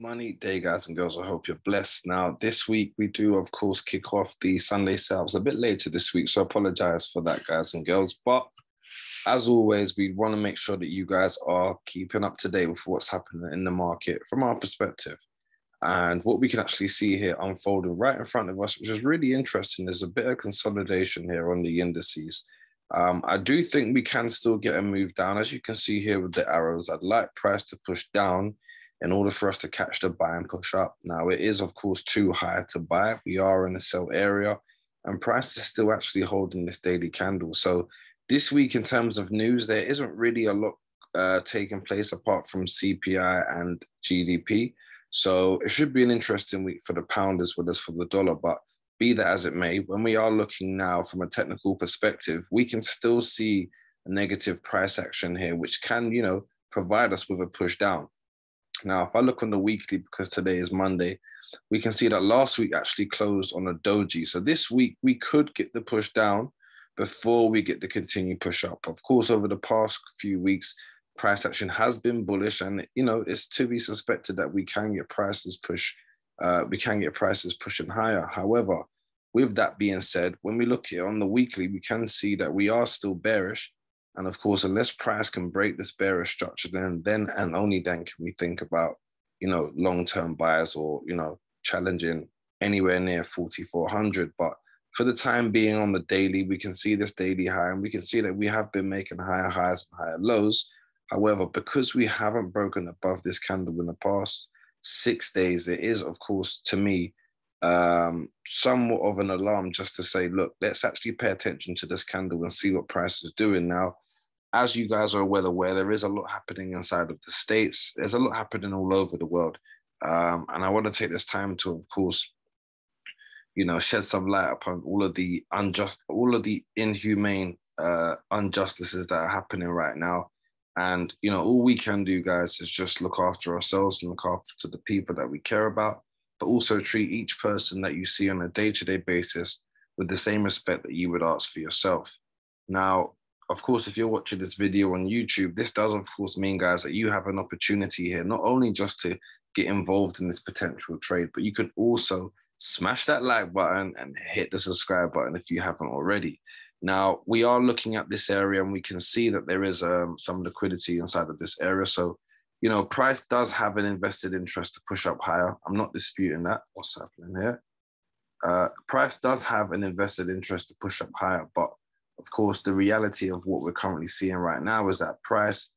Money day, guys and girls. I hope you're blessed. Now, this week we do, of course, kick off the Sunday setups a bit later this week, so I apologize for that, guys and girls. But as always, we want to make sure that you guys are keeping up to date with what's happening in the market from our perspective. And what we can actually see here unfolding right in front of us, which is really interesting, there's a bit of consolidation here on the indices. I do think we can still get a move down. As you can see here with the arrows, I'd like price to push down in order for us to catch the buy and push up. Now, it is, of course, too high to buy. We are in the sell area, and price is still actually holding this daily candle. So this week, in terms of news, there isn't really a lot taking place apart from CPI and GDP. So it should be an interesting week for the pound as well as for the dollar. But be that as it may, when we are looking now from a technical perspective, we can still see a negative price action here, which can, provide us with a push down. Now, if I look on the weekly, because today is Monday, we can see that last week actually closed on a doji. So this week, we could get the push down before we get the continued push up. Of course, over the past few weeks, price action has been bullish, and it's to be suspected that we can get prices pushing higher. However, with that being said, when we look here on the weekly, we can see that we are still bearish. And of course, unless price can break this bearish structure, then and only then can we think about, long-term buyers or, challenging anywhere near 4,400. But for the time being on the daily, we can see this daily high, and we can see that we have been making higher highs and higher lows. However, because we haven't broken above this candle in the past 6 days, it is, of course, to me, somewhat of an alarm just to say, look, let's actually pay attention to this candle and see what price is doing. Now, as you guys are well aware, there is a lot happening inside of the States. There's a lot happening all over the world. And I want to take this time to, of course, shed some light upon all of the inhumane injustices that are happening right now. And, all we can do, guys, is just look after ourselves and look after the people that we care about, but also treat each person that you see on a day-to-day basis with the same respect that you would ask for yourself. Now, of course, if you're watching this video on YouTube, this does, of course, mean, guys, that you have an opportunity here, not only just to get involved in this potential trade, but you can also smash that like button and hit the subscribe button if you haven't already. Now, we are looking at this area and we can see that there is some liquidity inside of this area. So, price does have an invested interest to push up higher. I'm not disputing that. What's happening here? Price does have an invested interest to push up higher, but of course, the reality of what we're currently seeing right now is that price,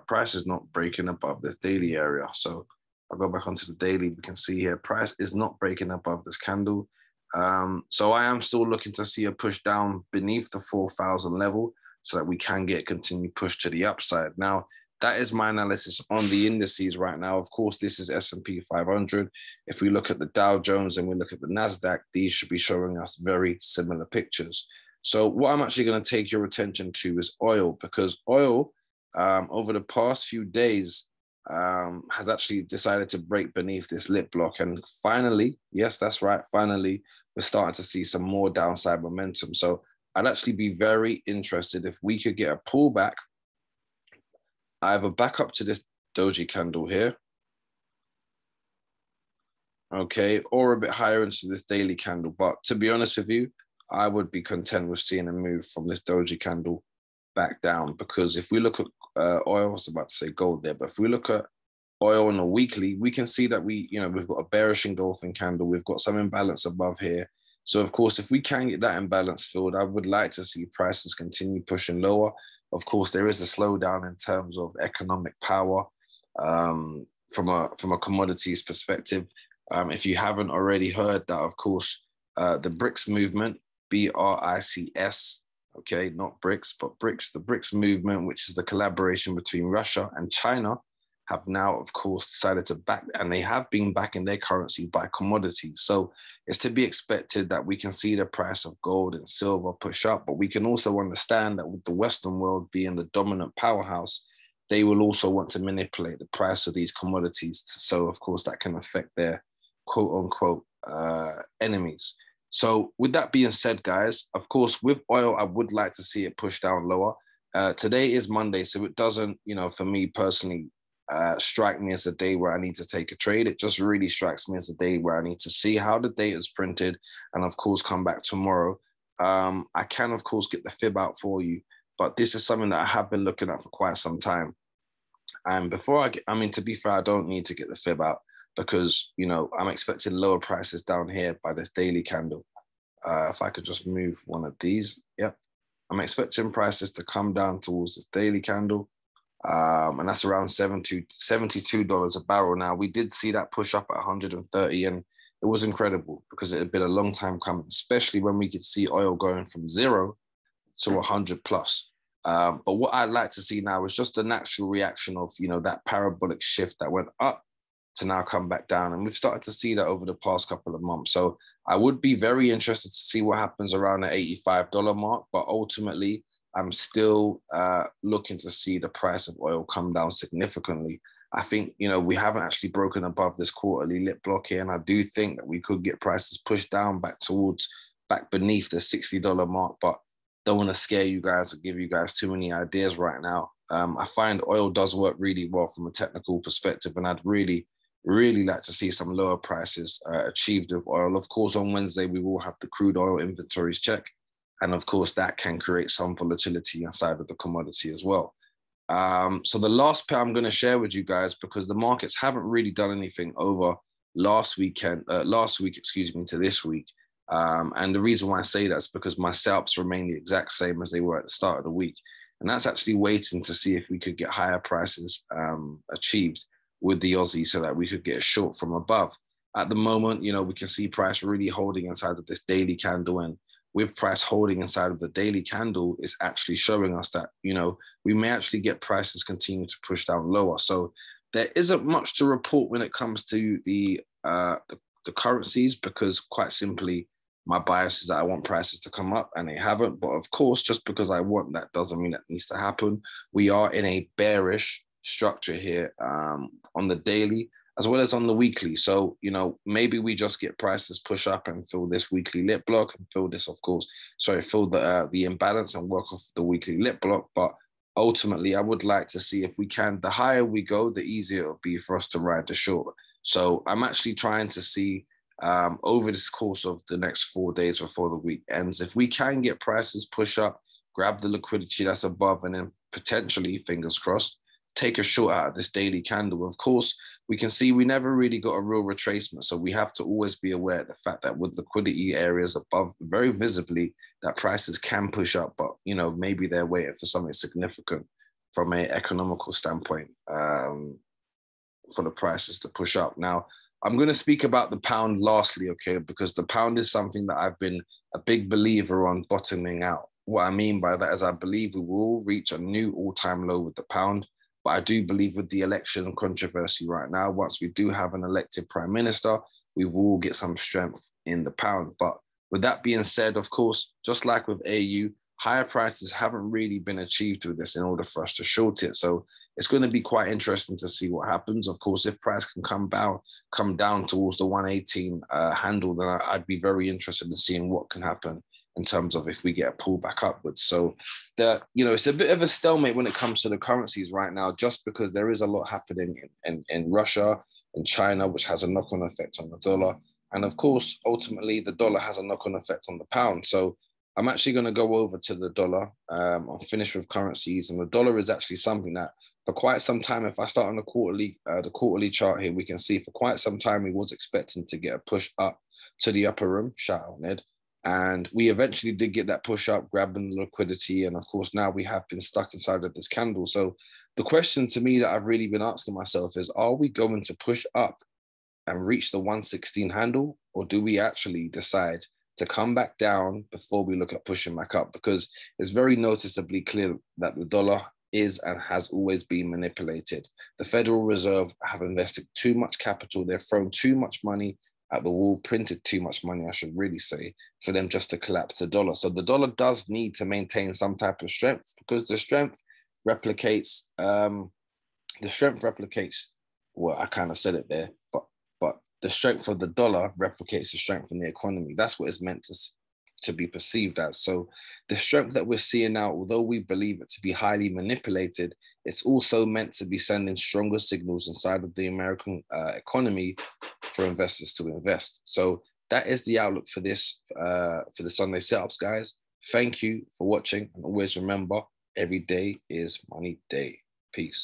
price is not breaking above this daily area. So I'll go back onto the daily. We can see here, price is not breaking above this candle. So I am still looking to see a push down beneath the 4,000 level so that we can get continued push to the upside. Now, that is my analysis on the indices right now. Of course, this is S&P 500. If we look at the Dow Jones and we look at the NASDAQ, these should be showing us very similar pictures. So what I'm actually going to take your attention to is oil, because oil over the past few days has actually decided to break beneath this lip block. And finally, yes, that's right, finally, we're starting to see some more downside momentum. So I'd actually be very interested if we could get a pullback, either back up to this doji candle here, okay, or a bit higher into this daily candle. But to be honest with you, I would be content with seeing a move from this doji candle back down, because if we look at oil, I was about to say gold there, but if we look at oil on a weekly, we can see that we've got a bearish engulfing candle. We've got some imbalance above here. So of course, if we can get that imbalance filled, I would like to see prices continue pushing lower. Of course, there is a slowdown in terms of economic power from a commodities perspective. If you haven't already heard that, of course, the BRICS movement, BRICS, okay, not BRICS, but BRICS, the BRICS movement, which is the collaboration between Russia and China, have now, of course, decided to back, and they have been backing their currency by commodities. So it's to be expected that we can see the price of gold and silver push up, but we can also understand that with the Western world being the dominant powerhouse, they will also want to manipulate the price of these commodities. So, of course, that can affect their quote unquote enemies. So with that being said, guys, of course, with oil, I would like to see it push down lower. Today is Monday, so it doesn't, for me personally, strike me as a day where I need to take a trade. It just really strikes me as a day where I need to see how the data is printed and, of course, come back tomorrow. I can, of course, get the fib out for you, but this is something that I have been looking at for quite some time. And before I mean, to be fair, I don't need to get the fib out because, you know, I'm expecting lower prices down here by this daily candle. If I could just move one of these, yep. I'm expecting prices to come down towards this daily candle. And that's around $72 a barrel. Now, we did see that push up at 130, and it was incredible because it had been a long time coming, especially when we could see oil going from 0 to 100 plus. But what I'd like to see now is just a natural reaction of, you know, that parabolic shift that went up to now come back down. And we've started to see that over the past couple of months. So I would be very interested to see what happens around the $85 mark, but ultimately, I'm still looking to see the price of oil come down significantly. I think, you know, we haven't actually broken above this quarterly lit block here, and I do think that we could get prices pushed down back beneath the $60 mark, but don't want to scare you guys or give you guys too many ideas right now. I find oil does work really well from a technical perspective, and I'd really like to see some lower prices achieved with oil. Of course, on Wednesday, we will have the crude oil inventories check. And of course, that can create some volatility inside of the commodity as well. So the last pair I'm going to share with you guys, because the markets haven't really done anything over last week, to this week. And the reason why I say that is because my setups remain the exact same as they were at the start of the week. And that's actually waiting to see if we could get higher prices achieved with the Aussie so that we could get a short from above. At the moment, you know, we can see price really holding inside of this daily candle, and with price holding inside of the daily candle is actually showing us that, you know, we may actually get prices continue to push down lower. So there isn't much to report when it comes to the currencies, because quite simply, my bias is that I want prices to come up and they haven't. But of course, just because I want that doesn't mean that needs to happen. We are in a bearish structure here on the daily as well as on the weekly. So, you know, maybe we just get prices push up and fill this weekly lit block and fill this, of course, fill the imbalance and work off the weekly lit block. But ultimately, I would like to see if we can, the higher we go, the easier it'll be for us to ride the short. So I'm actually trying to see over this course of the next 4 days before the week ends, if we can get prices push up, grab the liquidity that's above, and then potentially, fingers crossed, take a short out of this daily candle. Of course, we can see we never really got a real retracement. So we have to always be aware of the fact that with liquidity areas above, very visibly, that prices can push up, but, you know, maybe they're waiting for something significant from an economical standpoint for the prices to push up. Now, I'm going to speak about the pound lastly, okay, because the pound is something that I've been a big believer on bottoming out. What I mean by that is I believe we will reach a new all-time low with the pound. But I do believe with the election controversy right now, once we do have an elected prime minister, we will get some strength in the pound. But with that being said, of course, just like with AU, higher prices haven't really been achieved with this in order for us to short it. So it's going to be quite interesting to see what happens. Of course, if price can come down towards the 118 handle, then I'd be very interested in seeing what can happen in terms of if we get a pullback upwards. So it's a bit of a stalemate when it comes to the currencies right now, just because there is a lot happening in Russia and China, which has a knock-on effect on the dollar. And of course, ultimately, the dollar has a knock-on effect on the pound. So I'm actually going to go over to the dollar. I'm finished with currencies, and the dollar is actually something that for quite some time, if I start on the quarterly chart here, we can see for quite some time we was expecting to get a push up to the upper room. Shout out, Ned. And we eventually did get that push up, grabbing the liquidity. And of course, now we have been stuck inside of this candle. So the question to me that I've really been asking myself is, are we going to push up and reach the 116 handle? Or do we actually decide to come back down before we look at pushing back up? Because it's very noticeably clear that the dollar is and has always been manipulated. The Federal Reserve have invested too much capital. They've thrown too much money at the wall, printed too much money, I should really say, for them just to collapse the dollar. So the dollar does need to maintain some type of strength, because the strength replicates, well, I kind of said it there, but the strength of the dollar replicates the strength in the economy. That's what it's meant to to be perceived as. So the strength that we're seeing now, although we believe it to be highly manipulated, it's also meant to be sending stronger signals inside of the American economy for investors to invest. So that is the outlook for this, for the Sunday setups, guys. Thank you for watching. And always remember, every day is money day. Peace.